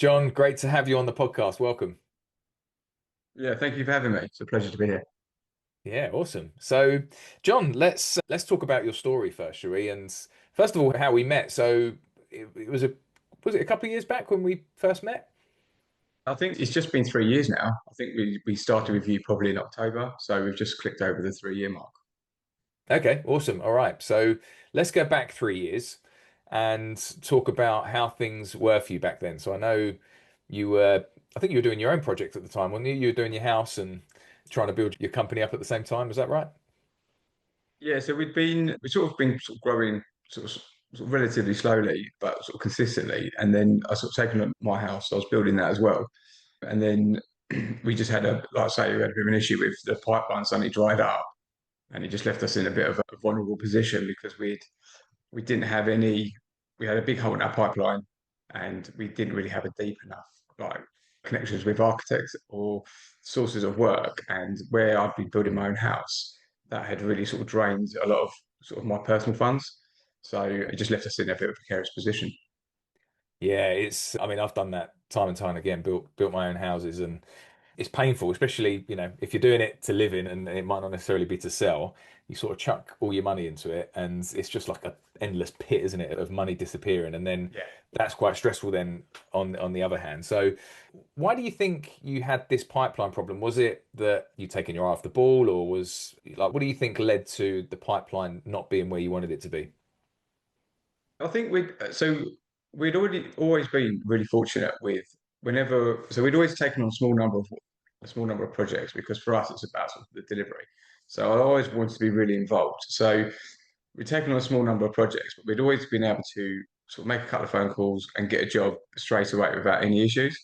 John, great to have you on the podcast. Welcome. Yeah, thank you for having me. It's a pleasure to be here. Yeah, awesome. So, John, let's talk about your story first, shall we? And first of all, how we met. So, it was it a couple of years back when we first met? I think it's just been 3 years now. I think we started with you probably in October, so we've just clicked over the 3 year mark. Okay, awesome. All right. So, let's go back 3 years and talk about how things were for you back then. So, I know I think you were doing your own project at the time, weren't you? You were doing your house and trying to build your company up at the same time. Is that right? Yeah, so we've sort of been sort of growing sort of relatively slowly, but sort of consistently. And then I sort of taken up my house, so I was building that as well. And then we just had like I say, we had a bit of an issue with the pipeline suddenly dried up, and it just left us in a bit of a vulnerable position because we didn't have any. We had a big hole in our pipeline, and we didn't really have a deep enough like connections with architects or sources of work. And where I'd been building my own house, that had really sort of drained a lot of sort of my personal funds. So it just left us in a bit of a precarious position. Yeah, I mean, I've done that time and time again, built my own houses, and it's painful, especially, if you're doing it to live in and it might not necessarily be to sell, you sort of chuck all your money into it and it's just like a endless pit, isn't it, of money disappearing. And then Yeah. that's quite stressful then on the other hand. So why do you think you had this pipeline problem? Was it that you taken your eye off the ball, or was like, what do you think led to the pipeline not being where you wanted it to be? I think we'd already always been really fortunate with we'd always taken on a small number of projects because for us it's about sort of the delivery. So I always wanted to be really involved. So we'd taken on a small number of projects, but we'd always been able to sort of make a couple of phone calls and get a job straight away without any issues.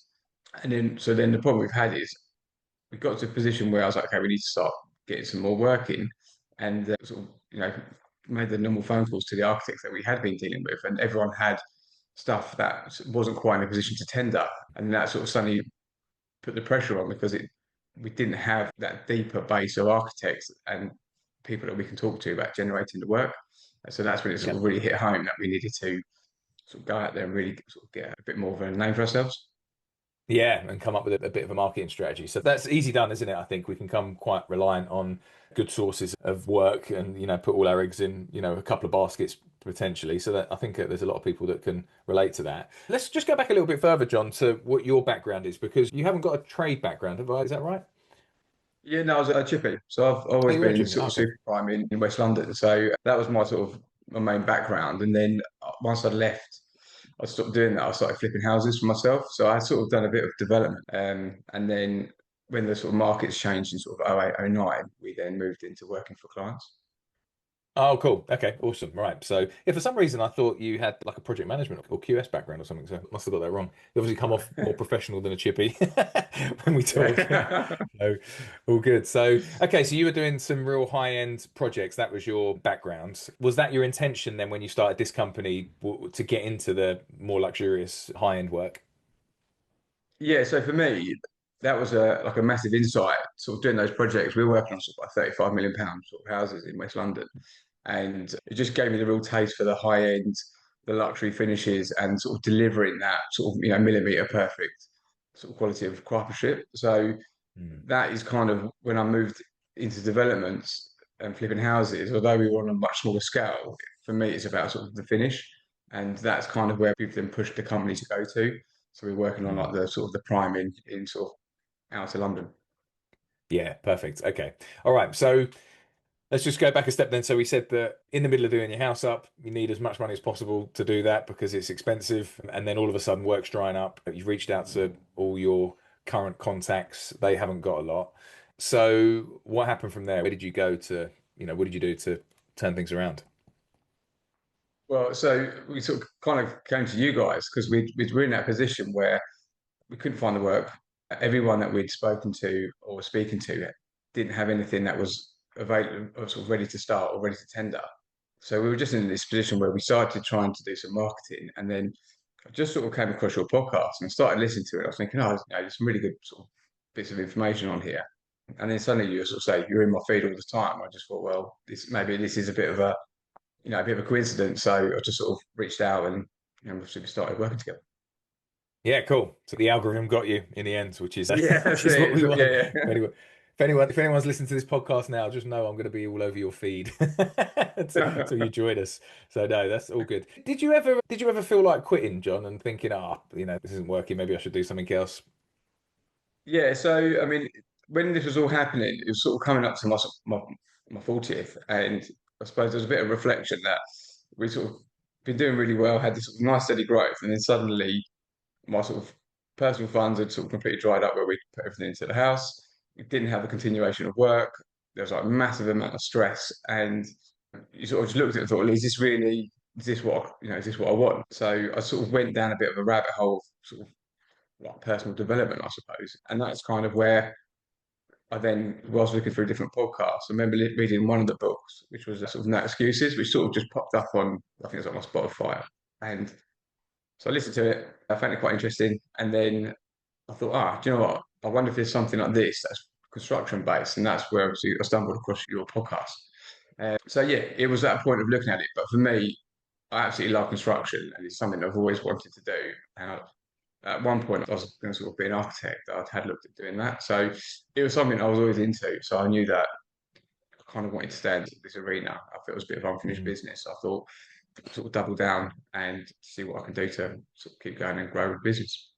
And then the problem we've had is we got to a position where I was like, okay, we need to start getting some more work in, and sort of made the normal phone calls to the architects that we had been dealing with, and everyone had stuff that wasn't quite in a position to tender, and that sort of suddenly put the pressure on because it we didn't have that deeper base of architects and people that we can talk to about generating the work. And so that's when it sort Yeah. of really hit home that we needed to sort of go out there and really sort of get a bit more of a name for ourselves. Yeah, and come up with a bit of a marketing strategy. So that's easy done, isn't it? I think we can come quite reliant on good sources of work and, put all our eggs in, a couple of baskets potentially. So that I think there's a lot of people that can relate to that. Let's just go back a little bit further, John, to what your background is, because you haven't got a trade background, have I? Is that right? Yeah, no, I was a chippy. So I've Oh, always you were a been chippy. sort Oh, of okay. super prime in West London. So that was my sort of my main background. And then once I left, I stopped doing that. I started flipping houses for myself. So I sort of done a bit of development. And then when the sort of markets changed in sort of 08, oh 09, we then moved into working for clients. Oh, cool. Okay, awesome. Right. So, if for some reason I thought you had like a project management or QS background or something, so I must have got that wrong. You obviously come off more professional than a chippy when we talk. Yeah. So, all good. So, okay, so you were doing some real high-end projects. That was your background. Was that your intention then when you started this company to get into the more luxurious high-end work? Yeah, so for me, that was a massive insight. Sort of doing those projects, we were working on sort of like 35 million pound sort of houses in West London, and it just gave me the real taste for the high end, the luxury finishes, and sort of delivering that sort of millimeter perfect sort of quality of craftsmanship. So Mm. that is kind of when I moved into developments and flipping houses. Although we were on a much smaller scale, for me, it's about sort of the finish, and that's kind of where we've then pushed the company to go to. So we're working on like Mm. the sort of the prime in sort of outer London. Yeah, perfect. Okay. All right. So, let's just go back a step then. So we said that in the middle of doing your house up, you need as much money as possible to do that because it's expensive. And then all of a sudden, work's drying up. You've reached out to all your current contacts. They haven't got a lot. So what happened from there? Where did you go to, what did you do to turn things around? Well, so we sort of kind of came to you guys because we were in that position where we couldn't find the work. Everyone that we'd spoken to or were speaking to didn't have anything that was available or sort of ready to start or ready to tender. So we were just in this position where we started trying to do some marketing, and then I just sort of came across your podcast and started listening to it. I was thinking, oh, there's some really good sort of bits of information on here. And then suddenly you sort of say you're in my feed all the time. I just thought, well, this is a bit of a bit of a coincidence. So I just sort of reached out and obviously we started working together. Yeah, cool. So the algorithm got you in the end, which is Yeah, that's which is what it. we want. Yeah, If yeah. anyone, if anyone's listening to this podcast now, just know I'm going to be all over your feed until you join us. So no, that's all good. Did you ever feel like quitting, John, and thinking, this isn't working. Maybe I should do something else. Yeah, so I mean, when this was all happening, it was sort of coming up to my 40th, and I suppose there's a bit of reflection that we sort of been doing really well, had this sort of nice steady growth, and then suddenly my sort of personal funds had sort of completely dried up where we put everything into the house. We didn't have a continuation of work. There was like a massive amount of stress, and you sort of just looked at it and thought, well, is this what is this what I want? So I sort of went down a bit of a rabbit hole, sort of like personal development, I suppose. And that's kind of where I then was looking through different podcasts. I remember reading one of the books, which was sort of No Excuses, which sort of just popped up on, I think it was on my Spotify. And so I listened to it. I found it quite interesting. And then I thought, do you know what? I wonder if there's something like this that's construction based. And that's where obviously I stumbled across your podcast. So yeah, it was that point of looking at it. But for me, I absolutely love construction and it's something I've always wanted to do. And at one point, I was going to sort of be an architect. I'd had looked at doing that. So it was something I was always into. So I knew that I kind of wanted to stay into this arena. I thought it was a bit of unfinished Mm. business. So I thought sort of double down and see what I can do to sort of keep going and grow the business.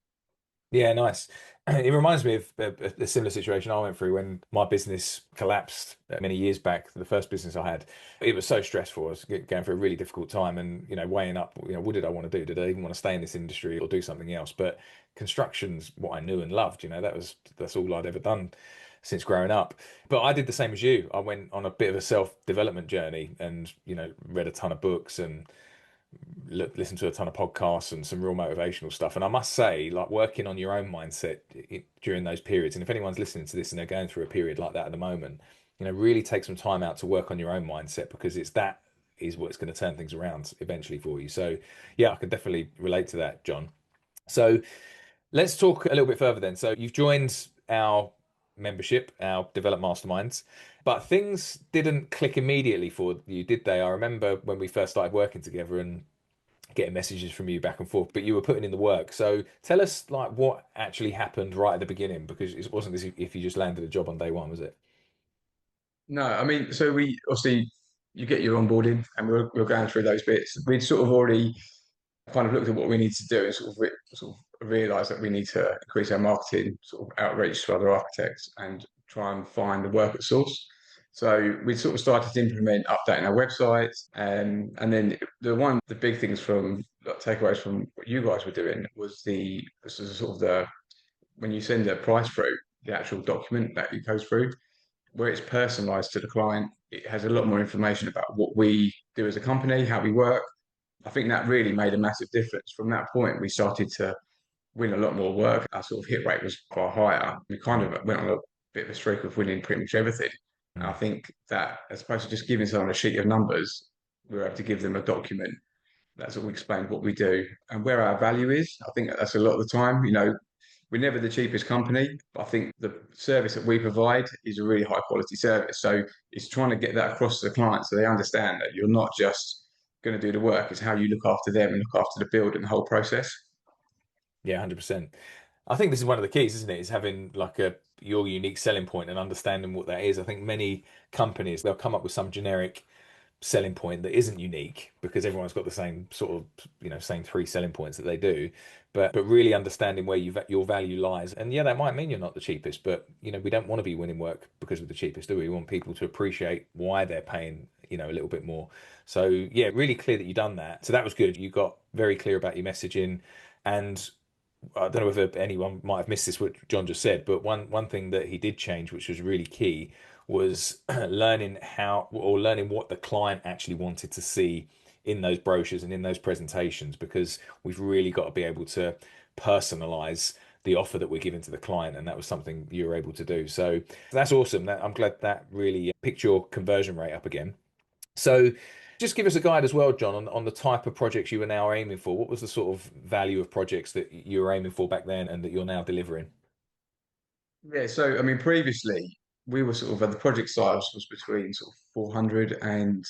Yeah, nice. It reminds me of a similar situation I went through when my business collapsed many years back. The first business I had, it was so stressful. I was going through a really difficult time, and weighing up, what did I want to do? Did I even want to stay in this industry or do something else? But construction's what I knew and loved. That's all I'd ever done since growing up. But I did the same as you. I went on a bit of a self-development journey, and read a ton of books and listen to a ton of podcasts and some real motivational stuff. And I must say, like working on your own mindset during those periods, and if anyone's listening to this and they're going through a period like that at the moment, really take some time out to work on your own mindset because that is what's going to turn things around eventually for you. So, yeah, I can definitely relate to that, John. So, let's talk a little bit further then. So, you've joined our membership, our Develop Masterminds, but things didn't click immediately for you, did they? I remember when we first started working together and getting messages from you back and forth, but you were putting in the work. So tell us like what actually happened right at the beginning, because it wasn't as if you just landed a job on day one, was it? No, I mean, so we obviously you get your onboarding and we're going through those bits. We'd sort of already kind of looked at what we need to do and sort of realised that we need to increase our marketing sort of outreach to other architects and try and find the work at source. So we sort of started to implement updating our website, and then the big things from like, takeaways from what you guys were doing was the this is sort of the when you send a price through the actual document that it goes through where it's personalized to the client. It has a lot more information about what we do as a company, how we work. I think that really made a massive difference. From that point, we started to win a lot more work. Our sort of hit rate was far higher. We kind of went on a bit of a streak of winning pretty much everything. And I Mm. think that as opposed to just giving someone a sheet of numbers, we were able to give them a document that sort of explained what we do and where our value is. I think that's a lot of the time. We're never the cheapest company, but I think the service that we provide is a really high quality service. So it's trying to get that across to the client so they understand that you're not just going to do the work, it's how you look after them and look after the build and the whole process. Yeah, 100%. I think this is one of the keys, isn't it? Is having like your unique selling point and understanding what that is. I think many companies they'll come up with some generic selling point that isn't unique because everyone's got the same sort of same three selling points that they do, but really understanding where your value lies. And yeah, that might mean you're not the cheapest, but we don't want to be winning work because we're the cheapest, do we? We want people to appreciate why they're paying a little bit more. So yeah, really clear that you've done that. So that was good. You got very clear about your messaging. And I don't know whether anyone might have missed this, what John just said, but one thing that he did change, which was really key, was learning what the client actually wanted to see in those brochures and in those presentations, because we've really got to be able to personalize the offer that we're giving to the client, and that was something you were able to do. So that's awesome. I'm glad that really picked your conversion rate up again. So just give us a guide as well, John, on the type of projects you are now aiming for. What was the sort of value of projects that you were aiming for back then and that you're now delivering? Yeah, so I mean, previously we were sort of the project size was between sort of 400 and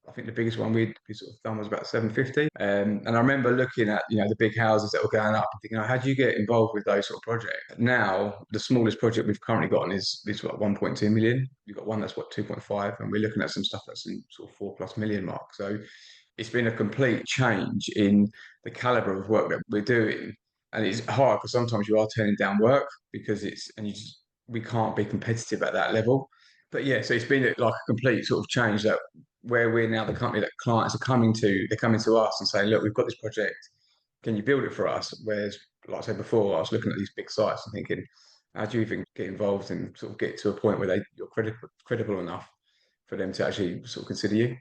I think the biggest one we sort of done was about 750. And I remember looking at, the big houses that were going up and thinking, oh, how do you get involved with those sort of projects? Now, the smallest project we've currently got on is what, 1.2 million. We've got one that's what, 2.5, and we're looking at some stuff that's in sort of 4+ million mark. So it's been a complete change in the caliber of work that we're doing. And it's hard because sometimes you are turning down work because we can't be competitive at that level. But yeah, so it's been like a complete sort of change that where we're now the company that clients are they're coming to us and saying, look, we've got this project, can you build it for us? Whereas, like I said before, I was looking at these big sites and thinking, how do you even get involved and sort of get to a point where you're credible enough for them to actually sort of consider you?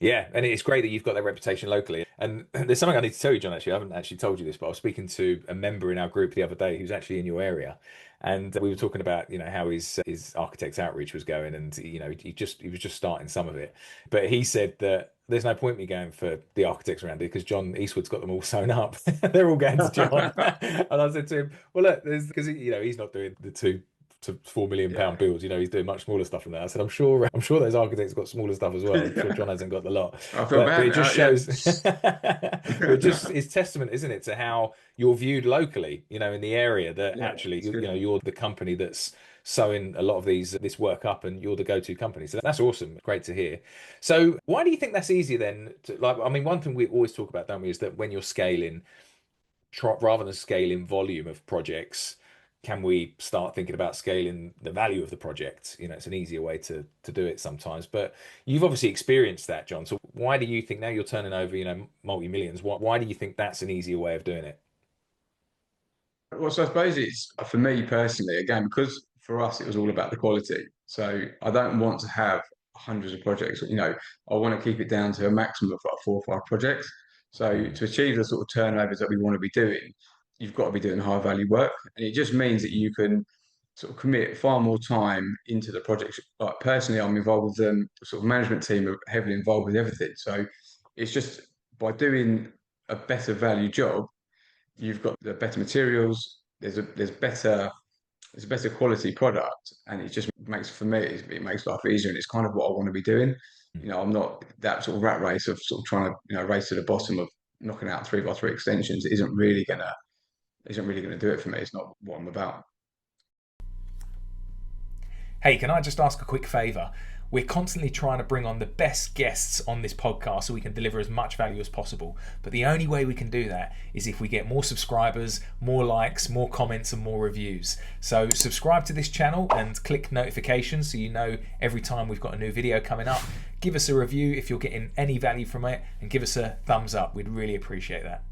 Yeah, and it's great that you've got that reputation locally. And there's something I need to tell you, John, actually. I haven't actually told you this, but I was speaking to a member in our group the other day who's actually in your area. And we were talking about, how his architect's outreach was going, and he was just starting some of it. But he said that there's no point me going for the architects around here because John Eastwood's got them all sewn up. They're all going to John. And I said to him, well, look, there's because he's not doing the 2 to 4 million pound Yeah. bills. He's doing much smaller stuff than that. I said, I'm sure those architects got smaller stuff as well. I'm sure John hasn't got the lot. I feel But bad it just now. Yeah. shows, but it just is testament, isn't it, to how you're viewed locally, in the area that Yeah, actually, it's good. you're the company that's sewing a lot of this work up and you're the go-to company. So that's awesome. Great to hear. So why do you think that's easier then? Like, I mean, one thing we always talk about, don't we, is that when you're scaling, rather than scaling volume of projects, can we start thinking about scaling the value of the project? It's an easier way to do it sometimes. But you've obviously experienced that, John. So why do you think now you're turning over, multi-millions? Why do you think that's an easier way of doing it? Well, so I suppose it's for me personally, again, because for us it was all about the quality. So I don't want to have hundreds of projects. I want to keep it down to a maximum of like 4 or 5 projects. So Mhm. to achieve the sort of turnovers that we want to be doing, you've got to be doing high value work. And it just means that you can sort of commit far more time into the project. Like personally, I'm involved with the sort of management team are heavily involved with everything. So it's just by doing a better value job, you've got the better materials. There's a better quality product, and it just makes for me it makes life easier, and it's kind of what I want to be doing. I'm not that sort of rat race of sort of trying to race to the bottom of knocking out 3x3 extensions. It isn't really gonna do it for me. It's not what I'm about. Hey, can I just ask a quick favour? We're constantly trying to bring on the best guests on this podcast so we can deliver as much value as possible. But the only way we can do that is if we get more subscribers, more likes, more comments, and more reviews. So subscribe to this channel and click notifications so you know every time we've got a new video coming up. Give us a review if you're getting any value from it, and give us a thumbs up. We'd really appreciate that.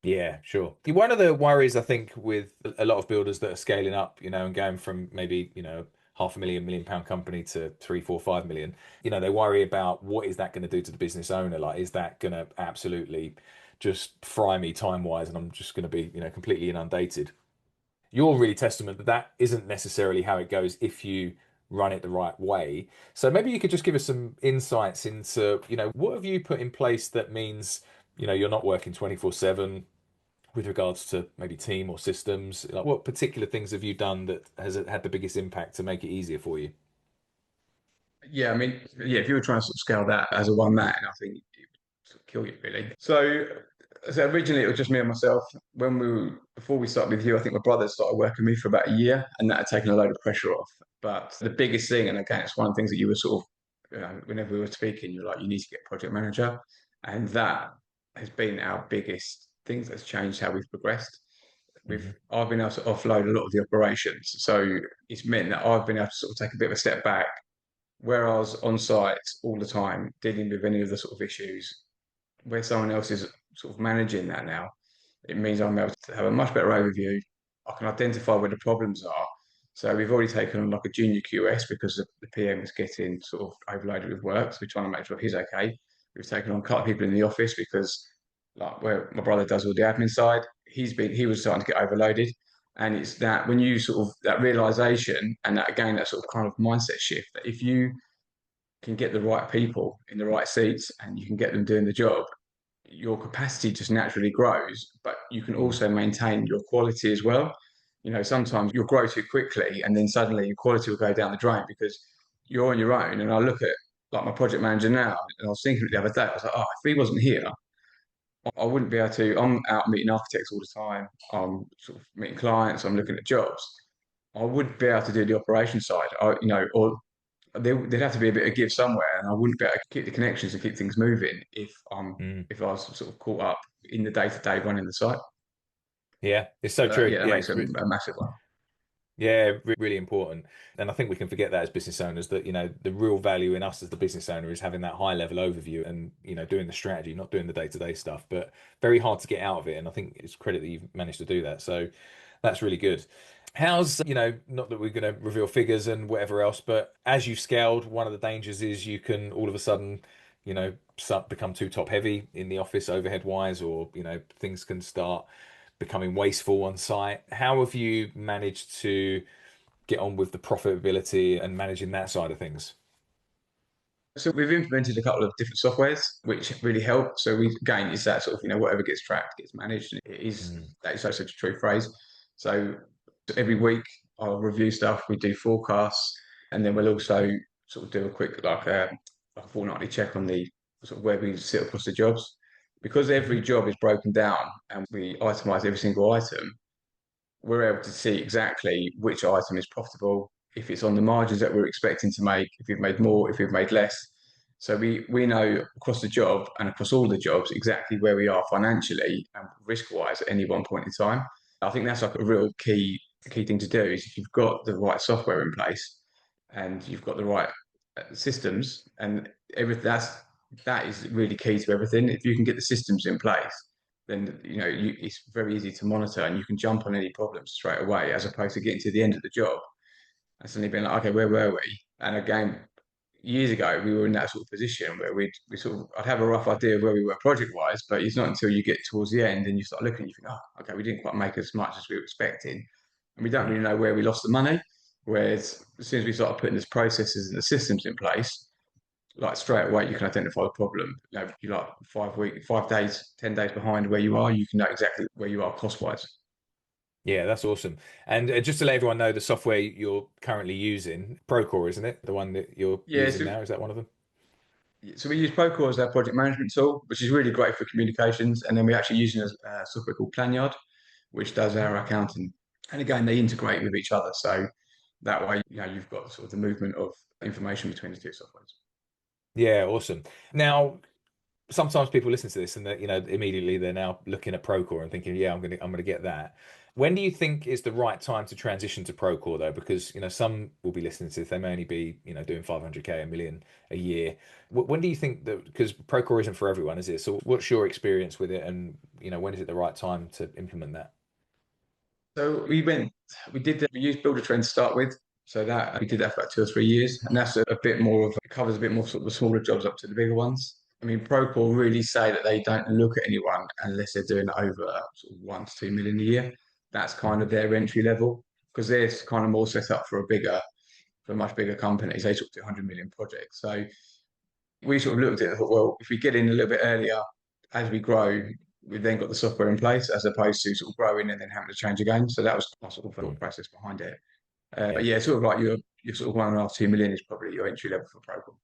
Yeah, sure. One of the worries I think with a lot of builders that are scaling up, and going from maybe, half a million pound company to 3, 4, 5 million, they worry about what is that going to do to the business owner? Like, is that going to absolutely just fry me time wise and I'm just going to be, completely inundated? You're really testament that that isn't necessarily how it goes if you run it the right way. So maybe you could just give us some insights into, what have you put in place that means, you're not working 24/7 with regards to maybe team or systems? Like, what particular things have you done that has had the biggest impact to make it easier for you? Yeah, I mean, yeah, if you were trying to sort of scale that as a one man, I think it would sort of kill you really. So originally it was just me and myself. Before we started with you, I think my brother started working with me for about a year, and that had taken a load of pressure off. But the biggest thing, and again, it's one of the things that you were sort of, whenever we were speaking, you're like, you need to get a project manager, and that has been our biggest thing that's changed how we've progressed. Hmm. I've been able to offload a lot of the operations, so it's meant that I've been able to sort of take a bit of a step back where I was on site all the time dealing with any of the sort of issues, where someone else is sort of managing that now, it means I'm able to have a much better overview. I can identify where the problems are. So we've already taken on like a junior QS because the PM is getting sort of overloaded with work. So we're trying to make sure he's okay. We've taken on a couple of people in the office because like where my brother does all the admin side, he was starting to get overloaded. And it's that when you sort of that realization and that again, that sort of kind of mindset shift that if you can get the right people in the right seats and you can get them doing the job, your capacity just naturally grows, but you can Mm. also maintain your quality as well. Sometimes you'll grow too quickly and then suddenly your quality will go down the drain because you're on your own. And I look at like my project manager now, and I was thinking the other day, I was like, oh, if he wasn't here, I wouldn't be able to. I'm out meeting architects all the time. I'm sort of meeting clients. I'm looking at jobs. I wouldn't be able to do the operation side. Or there'd have to be a bit of give somewhere, and I wouldn't be able to keep the connections and keep things moving Mm. if I was sort of caught up in the day to day running the site. Yeah, it's so So that, true. yeah, that Yeah, makes a massive one. yeah, really important. And I think we can forget that as business owners that, the real value in us as the business owner is having that high level overview and, doing the strategy, not doing the day-to-day stuff, but very hard to get out of it. And I think it's credit that you've managed to do that. So that's really good. How's, not that we're going to reveal figures and whatever else, but as you've scaled, one of the dangers is you can all of a sudden, become too top heavy in the office overhead wise, or, things can start becoming wasteful on site. How have you managed to get on with the profitability and managing that side of things? So we've implemented a couple of different softwares which really help. So we again, it's that sort of whatever gets tracked gets managed, and it is Mm. that is such a true phrase. So every week I'll review stuff. We do forecasts, and then we'll also sort of do a quick like a fortnightly check on the sort of where we sit across the jobs. Because every Hmm. job is broken down and we itemize every single item, we're able to see exactly which item is profitable, if it's on the margins that we're expecting to make, if we've made more, if we've made less. So we know across the job and across all the jobs exactly where we are financially and risk wise at any one point in time. I think that's like a real key thing to do is if you've got the right software in place and you've got the right systems and everything that is really key to everything. If you can get the systems in place, then it's very easy to monitor and you can jump on any problems straight away, as opposed to getting to the end of the job and suddenly being like, okay, where were we? And again, years ago, we were in that sort of position where I'd have a rough idea of where we were project wise, but it's not until you get towards the end and you start looking, you think, oh, okay, we didn't quite make as much as we were expecting, and we don't Mm. really know where we lost the money. Whereas as soon as we started putting these processes and the systems in place, like straight away you can identify the problem. You're like 5 weeks, 5 days, 10 days behind where you are. You can know exactly where you are cost wise. Yeah, that's awesome. And just to let everyone know, the software you're currently using, Procore, isn't it? The one that you're Yeah, using so now, is that one of them? so we use Procore as our project management tool, which is really great for communications. And then we're actually using a software called Planyard, which does our accounting. And again, they integrate with each other. So that way, you've got sort of the movement of information between the two softwares. Yeah, awesome. Now, sometimes people listen to this and that, immediately they're now looking at Procore and thinking, yeah, I'm gonna get that. When do you think is the right time to transition to Procore though? Because, some will be listening to this, they may only be, doing 500K, a million a year. When do you think that, because Procore isn't for everyone, is it? So what's your experience with it and, when is it the right time to implement that? So we used Builder Trend to start with. So that we did that for about 2 or 3 years, and that's a bit more of it covers a bit more sort of the smaller jobs up to the bigger ones. I mean, Procore really say that they don't look at anyone unless they're doing over sort of 1 to 2 million a year. That's kind Hmm. of their entry level because they're kind of more set up for much bigger companies. They sort of do 100 million projects. So we sort of looked at it and thought, well, if we get in a little bit earlier as we grow, we've then got the software in place as opposed to sort of growing and then having to change again. So that was my sort of Mm. thought process behind it. Yeah. But yeah, sort of like your sort of 1.5 to 2 million is probably your entry level for Procore.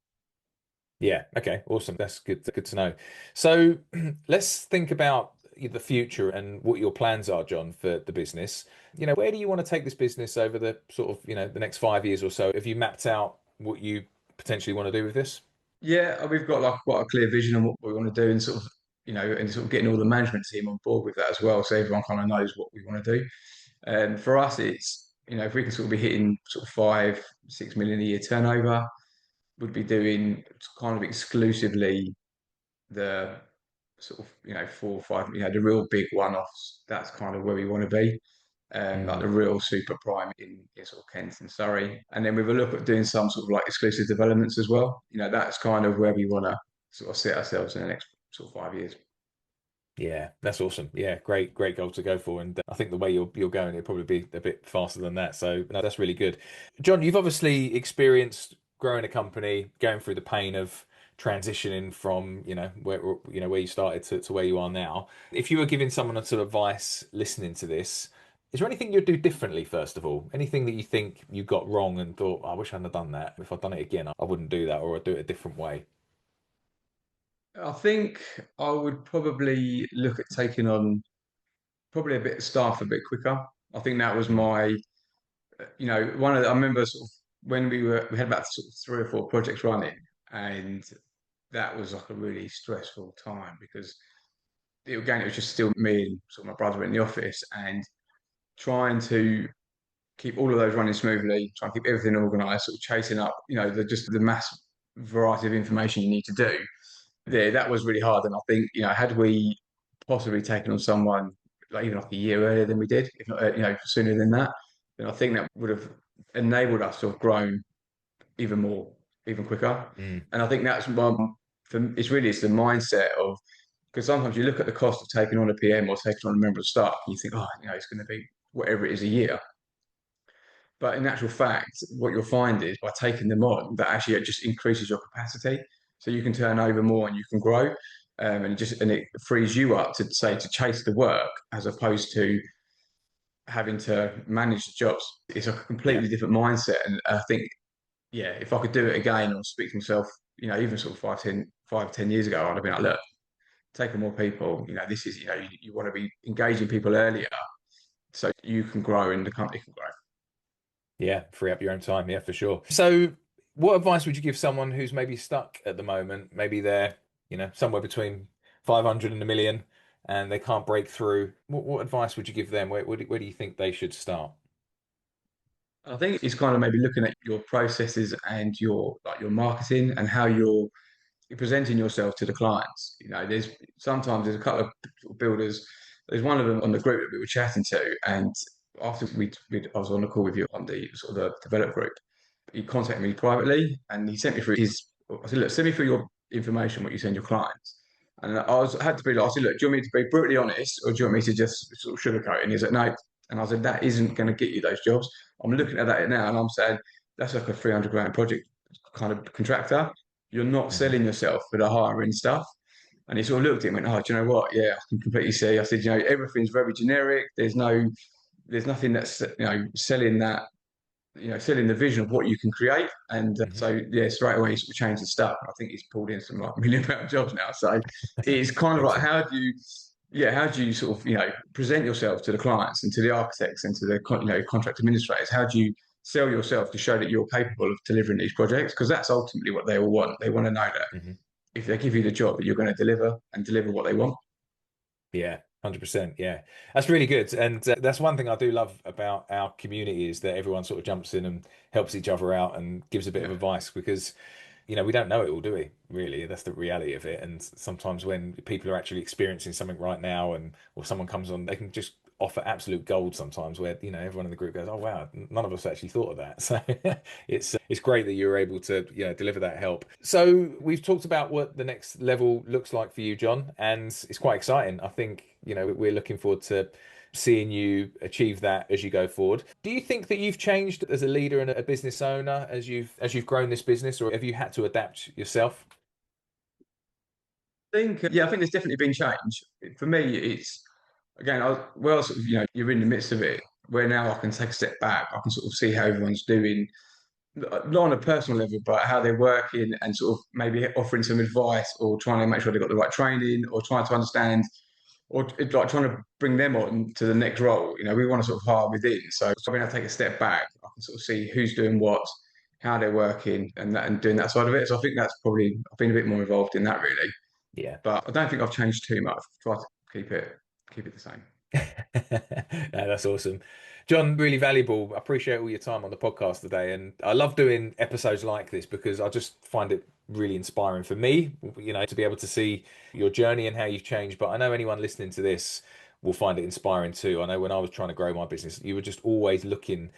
Yeah. Okay. Awesome. That's good. Good to know. So let's think about the future and what your plans are, John, for the business. Where do you want to take this business over the sort of, the next 5 years or so? Have you mapped out what you potentially want to do with this? Yeah, we've got like quite a clear vision on what we want to do and and sort of getting all the management team on board with that as well. So everyone kind of knows what we want to do. And for us, it's, if we can sort of be hitting sort of 5, 6 million a year turnover, would be doing kind of exclusively the sort of 4 or 5, the real big one-offs. That's kind of where we want to be, like Mm. the real super prime in sort of Kent and Surrey, and then with a look at doing some sort of like exclusive developments as well. That's kind of where we want to sort of set ourselves in the next sort of 5 years. Yeah, that's awesome. Yeah, great, great goal to go for. And I think the way you're going, it'll probably be a bit faster than that. So no, that's really good. John, you've obviously experienced growing a company, going through the pain of transitioning from, where you started to where you are now. If you were giving someone a sort of advice listening to this, Is there anything you'd do differently, first of all? Anything that you think you got wrong and thought, "Oh, I wish I hadn't have done that. If I'd done it again, I wouldn't do that, or I'd do it a different way." I think I would probably look at taking on probably a bit of staff a bit quicker. I think that was Mm. my, one of I remember sort of when we had about sort of 3 or 4 projects running, and that was like a really stressful time because again it was just still me and sort of my brother in the office and trying to keep all of those running smoothly, trying to keep everything organised, sort of chasing up, just the mass variety of information you need to do. Yeah, that was really hard. And I think, had we possibly taken on someone like even like a year earlier than we did, if not, sooner than that, then I think that would have enabled us to have grown even more, even quicker. Mm. And I think that's one, it's the mindset of, because sometimes you look at the cost of taking on a PM or taking on a member of staff and you think, oh, it's going to be whatever it is a year. But in actual fact, what you'll find is by taking them on, that actually it just increases your capacity. So you can turn over more and you can grow. And it frees you up to say to chase the work as opposed to having to manage the jobs. It's a Yeah. completely different mindset. And I think, yeah, if I could do it again or speak to myself, even sort of 5, 10 years ago, I'd have been like, look, take on more people. This is, you want to be engaging people earlier so you can grow and the company can grow. Yeah, free up your own time. Yeah, for sure. So, what advice would you give someone who's maybe stuck at the moment? Maybe they're, somewhere between 500 and a million and they can't break through. What advice would you give them? Where do you think they should start? I think it's kind of maybe looking at your processes and your marketing and how you're presenting yourself to the clients. There's a couple of builders. There's one of them on the group that we were chatting to, and after I was on the call with you on the sort of the develop group, he contacted me privately and he sent me through his. I said, look, send me through your information, what you send your clients. And I had to be like, I said, look, do you want me to be brutally honest or do you want me to just sort of sugarcoat it? And he's like, no. And I said, that isn't going to get you those jobs. I'm looking at that now and I'm saying, that's like a 300 grand project kind of contractor. You're not Hmm. selling yourself for the higher end stuff. And he sort of looked at me and went, oh, do you know what? Yeah, I can completely see. I said, everything's very generic. There's nothing that's, selling that selling the vision of what you can create. And Hmm. so, yeah, straight away, he sort of changed his stuff. I think he's pulled in some like £1 million jobs now. So it's kind of like, Excellent. how do you sort of, present yourself to the clients and to the architects and to the, contract administrators? How do you sell yourself to show that you're capable of delivering these projects? Because that's ultimately what they all want. They want to know that Hmm. if they give you the job, that you're going to deliver and deliver what they want. Yeah, 100%. Yeah, that's really good. And that's one thing I do love about our community is that everyone sort of jumps in and helps each other out and gives a bit of Yeah. advice because, we don't know it all, do we? Really, that's the reality of it. And sometimes when people are actually experiencing something right now and or someone comes on, they can just offer absolute gold sometimes where, everyone in the group goes, "Oh, wow, none of us actually thought of that." So it's great that you're able to, deliver that help. So we've talked about what the next level looks like for you, John, and it's quite exciting. I think, we're looking forward to seeing you achieve that as you go forward. Do you think that you've changed as a leader and a business owner as you've grown this business, or have you had to adapt yourself? Yeah, I think there's definitely been change. For me, it's again, well, sort of, you're in the midst of it, where now I can take a step back. I can sort of see how everyone's doing, not on a personal level, but how they're working and sort of maybe offering some advice or trying to make sure they've got the right training or trying to understand or like trying to bring them on to the next role. We want to sort of hire within. So I mean, I take a step back. I can sort of see who's doing what, how they're working and doing that side of it. So I think that's probably, I've been a bit more involved in that really. Yeah. But I don't think I've changed too much. I've tried to keep it the same. No, that's awesome. John, really valuable. I appreciate all your time on the podcast today. And I love doing episodes like this because I just find it really inspiring for me, to be able to see your journey and how you've changed. But I know anyone listening to this will find it inspiring too. I know when I was trying to grow my business, you were just always looking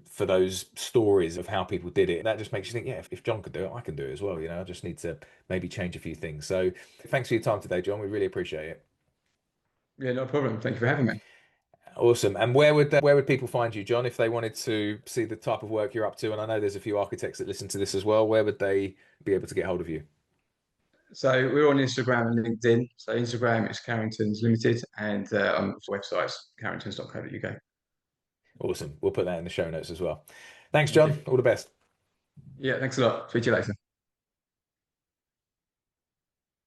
for those stories of how people did it. That just makes you think, yeah, if John could do it, I can do it as well. I just need to maybe change a few things. So thanks for your time today, John. We really appreciate it. Yeah, no problem. Thank you for having me. Awesome. And where would people find you, John, if they wanted to see the type of work you're up to? And I know there's a few architects that listen to this as well. Where would they be able to get hold of you? So we're on Instagram and LinkedIn. So Instagram is Carrington's Limited and on websites carringtons.co.uk. Awesome. We'll put that in the show notes as well. Thanks, Thank John. you. All the best. Yeah, thanks a lot. Speak to you later.